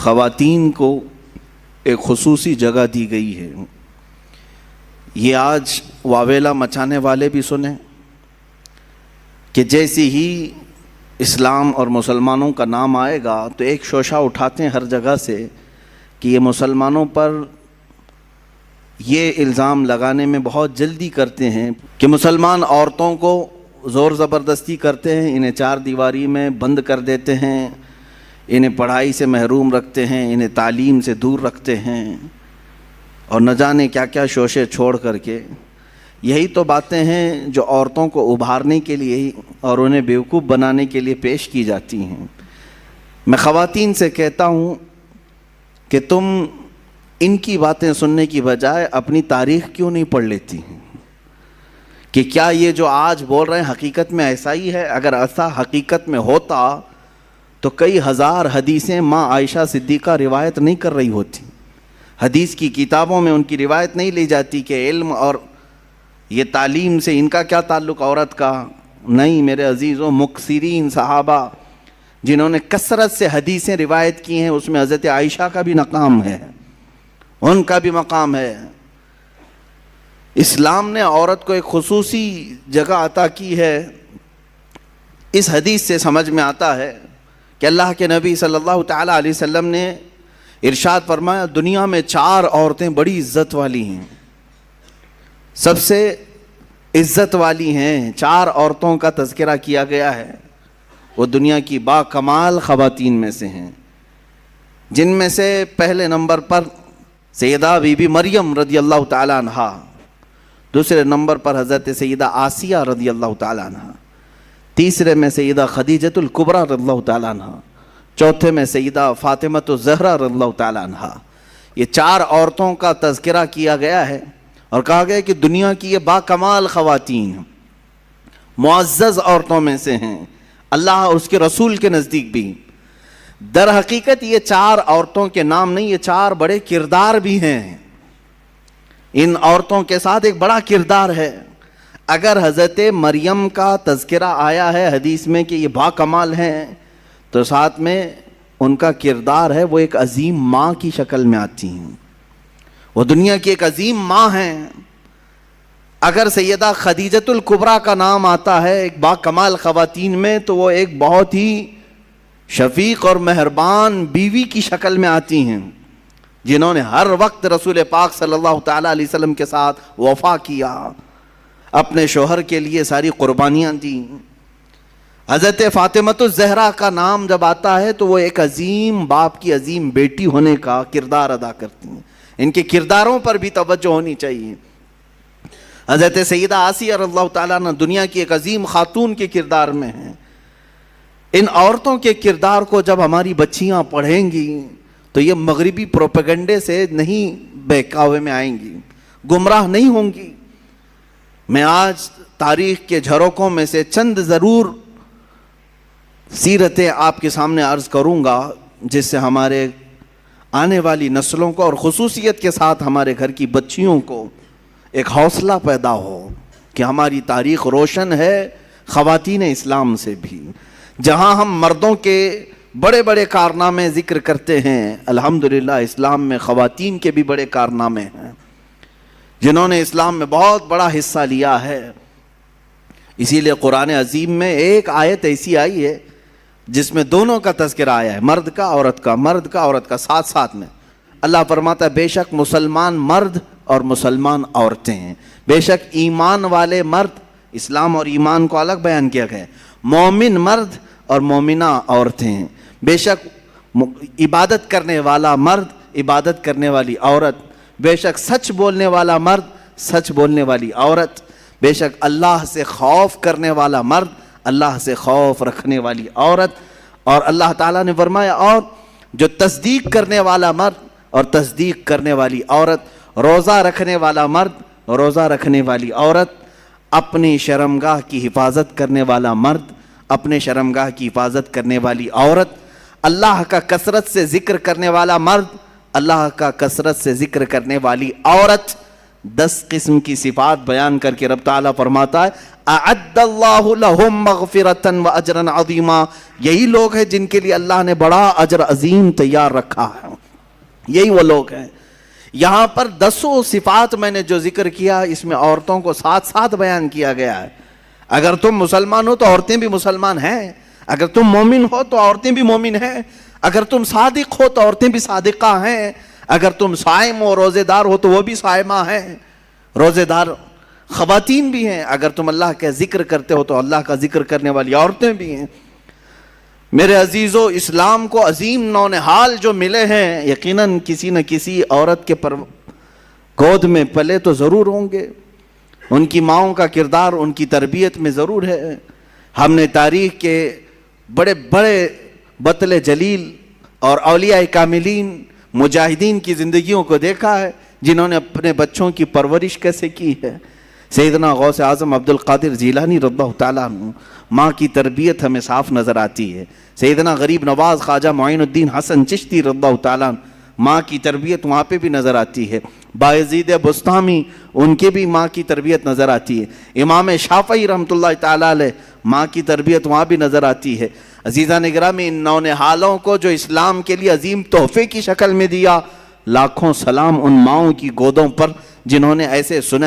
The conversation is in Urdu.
خواتین کو ایک خصوصی جگہ دی گئی ہے. یہ آج واویلا مچانے والے بھی سنیں کہ جیسے ہی اسلام اور مسلمانوں کا نام آئے گا تو ایک شوشہ اٹھاتے ہیں ہر جگہ سے کہ یہ مسلمانوں پر یہ الزام لگانے میں بہت جلدی کرتے ہیں کہ مسلمان عورتوں کو زور زبردستی کرتے ہیں، انہیں چار دیواری میں بند کر دیتے ہیں، انہیں پڑھائی سے محروم رکھتے ہیں، انہیں تعلیم سے دور رکھتے ہیں، اور نہ جانے کیا کیا شوشے چھوڑ کر کے. یہی تو باتیں ہیں جو عورتوں کو ابھارنے کے لیے اور انہیں بیوقوف بنانے کے لیے پیش کی جاتی ہیں. میں خواتین سے کہتا ہوں کہ تم ان کی باتیں سننے کی بجائے اپنی تاریخ کیوں نہیں پڑھ لیتی ہیں کہ کیا یہ جو آج بول رہے ہیں حقیقت میں ایسا ہی ہے؟ اگر ایسا حقیقت میں ہوتا تو کئی ہزار حدیثیں ماں عائشہ صدیقہ روایت نہیں کر رہی ہوتی. حدیث کی کتابوں میں ان کی روایت نہیں لی جاتی کہ علم اور یہ تعلیم سے ان کا کیا تعلق عورت کا. نہیں میرے عزیزوں، مکثرین صحابہ جنہوں نے کثرت سے حدیثیں روایت کی ہیں اس میں حضرت عائشہ کا بھی مقام ہے، ان کا بھی مقام ہے. اسلام نے عورت کو ایک خصوصی جگہ عطا کی ہے. اس حدیث سے سمجھ میں آتا ہے کہ اللہ کے نبی صلی اللہ تعالیٰ علیہ وسلم نے ارشاد فرمایا دنیا میں چار عورتیں بڑی عزت والی ہیں، سب سے عزت والی ہیں. چار عورتوں کا تذکرہ کیا گیا ہے، وہ دنیا کی با کمال خواتین میں سے ہیں، جن میں سے پہلے نمبر پر سیدہ بی بی مریم رضی اللہ تعالیٰ عنہا، دوسرے نمبر پر حضرت سیدہ آسیہ رضی اللہ تعالیٰ عنہا، تیسرے میں سیدہ خدیجۃ الکبریٰ رضی اللہ تعالیٰ عنہا، چوتھے میں سیدہ فاطمۃ الزہرا رضی اللہ تعالیٰ عنہا. یہ چار عورتوں کا تذکرہ کیا گیا ہے اور کہا گیا کہ دنیا کی یہ با کمال خواتین معزز عورتوں میں سے ہیں اللہ اور اس کے رسول کے نزدیک بھی. در حقیقت یہ چار عورتوں کے نام نہیں، یہ چار بڑے کردار بھی ہیں. ان عورتوں کے ساتھ ایک بڑا کردار ہے. اگر حضرت مریم کا تذکرہ آیا ہے حدیث میں کہ یہ با کمال ہیں تو ساتھ میں ان کا کردار ہے وہ ایک عظیم ماں کی شکل میں آتی ہیں، وہ دنیا کی ایک عظیم ماں ہیں. اگر سیدہ خدیجۃ الکبریٰ کا نام آتا ہے ایک با کمال خواتین میں تو وہ ایک بہت ہی شفیق اور مہربان بیوی کی شکل میں آتی ہیں، جنہوں نے ہر وقت رسول پاک صلی اللہ تعالیٰ علیہ وسلم کے ساتھ وفا کیا، اپنے شوہر کے لیے ساری قربانیاں دیں. حضرت فاطمۃ الزہرا کا نام جب آتا ہے تو وہ ایک عظیم باپ کی عظیم بیٹی ہونے کا کردار ادا کرتی ہیں. ان کے کرداروں پر بھی توجہ ہونی چاہیے. حضرت سیدہ آسیہ رضی اللہ تعالیٰ عنہ دنیا کی ایک عظیم خاتون کے کردار میں ہیں. ان عورتوں کے کردار کو جب ہماری بچیاں پڑھیں گی تو یہ مغربی پروپیگنڈے سے نہیں بہکاوے میں آئیں گی، گمراہ نہیں ہوں گی. میں آج تاریخ کے جھروکوں میں سے چند ضرور سیرتیں آپ کے سامنے عرض کروں گا جس سے ہمارے آنے والی نسلوں کو اور خصوصیت کے ساتھ ہمارے گھر کی بچیوں کو ایک حوصلہ پیدا ہو کہ ہماری تاریخ روشن ہے خواتین اسلام سے بھی. جہاں ہم مردوں کے بڑے بڑے کارنامے ذکر کرتے ہیں، الحمدللہ اسلام میں خواتین کے بھی بڑے کارنامے ہیں جنہوں نے اسلام میں بہت بڑا حصہ لیا ہے. اسی لیے قرآن عظیم میں ایک آیت ایسی آئی ہے جس میں دونوں کا تذکرہ آیا ہے، مرد کا عورت کا، مرد کا عورت کا، ساتھ ساتھ میں اللہ فرماتا ہے بے شک مسلمان مرد اور مسلمان عورتیں ہیں. بے شک ایمان والے مرد، اسلام اور ایمان کو الگ بیان کیا گیا ہے، مومن مرد اور مومنہ عورتیں ہیں. بے شک عبادت کرنے والا مرد، عبادت کرنے والی عورت. بے شک سچ بولنے والا مرد، سچ بولنے والی عورت. بے شک اللہ سے خوف کرنے والا مرد، اللہ سے خوف رکھنے والی عورت. اور اللہ تعالیٰ نے فرمایا اور جو تصدیق کرنے والا مرد اور تصدیق کرنے والی عورت، روزہ رکھنے والا مرد، روزہ رکھنے والی عورت، اپنی شرمگاہ کی حفاظت کرنے والا مرد، اپنے شرمگاہ کی حفاظت کرنے والی عورت، اللہ کا کثرت سے ذکر کرنے والا مرد، اللہ کا کثرت سے ذکر کرنے والی عورت. 10 قسم کی صفات بیان کر کے رب تعالیٰ فرماتا ہے اعد اللہ لہم مغفرۃ واجرا عظیما، یہی لوگ ہیں جن کے لیے اللہ نے بڑا اجر عظیم تیار رکھا ہے، یہی وہ لوگ ہیں۔ یہاں پر 10 صفات میں نے جو ذکر کیا، اس میں عورتوں کو ساتھ ساتھ بیان کیا گیا ہے۔ اگر تم مسلمان ہو تو عورتیں بھی مسلمان ہیں، اگر تم مومن ہو تو عورتیں بھی مومن ہیں، اگر تم صادق ہو تو عورتیں بھی صادقہ ہیں، اگر تم صائم ہو روزے دار ہو تو وہ بھی صائمہ ہیں، روزے دار خواتین بھی ہیں، اگر تم اللہ کا ذکر کرتے ہو تو اللہ کا ذکر کرنے والی عورتیں بھی ہیں۔ میرے عزیزو، اسلام کو عظیم نونہال جو ملے ہیں، یقیناً کسی نہ کسی عورت کے گود میں پلے تو ضرور ہوں گے، ان کی ماؤں کا کردار ان کی تربیت میں ضرور ہے۔ ہم نے تاریخ کے بڑے بڑے بطل جلیل اور اولیاء کاملین مجاہدین کی زندگیوں کو دیکھا ہے، جنہوں نے اپنے بچوں کی پرورش کیسے کی ہے۔ سیدنا غوث اعظم عبد القادر جیلانی رضی اللہ تعالیٰ عنہ، ماں کی تربیت ہمیں صاف نظر آتی ہے۔ سیدنا غریب نواز خواجہ معین الدین حسن چشتی رضی اللہ تعالیٰ عنہ، ماں کی تربیت وہاں پہ بھی نظر آتی ہے۔ بایزید بستامی، ان کے بھی ماں کی تربیت نظر آتی ہے۔ امام شافعی رحمۃ اللہ تعالیٰ علیہ، ماں کی تربیت وہاں بھی نظر آتی ہے۔ عزیزان گرامی، ان نونہالوں کو جو اسلام کے لیے عظیم تحفے کی شکل میں دیا، لاکھوں سلام ان ماؤں کی گودوں پر جنہوں نے ایسے سنے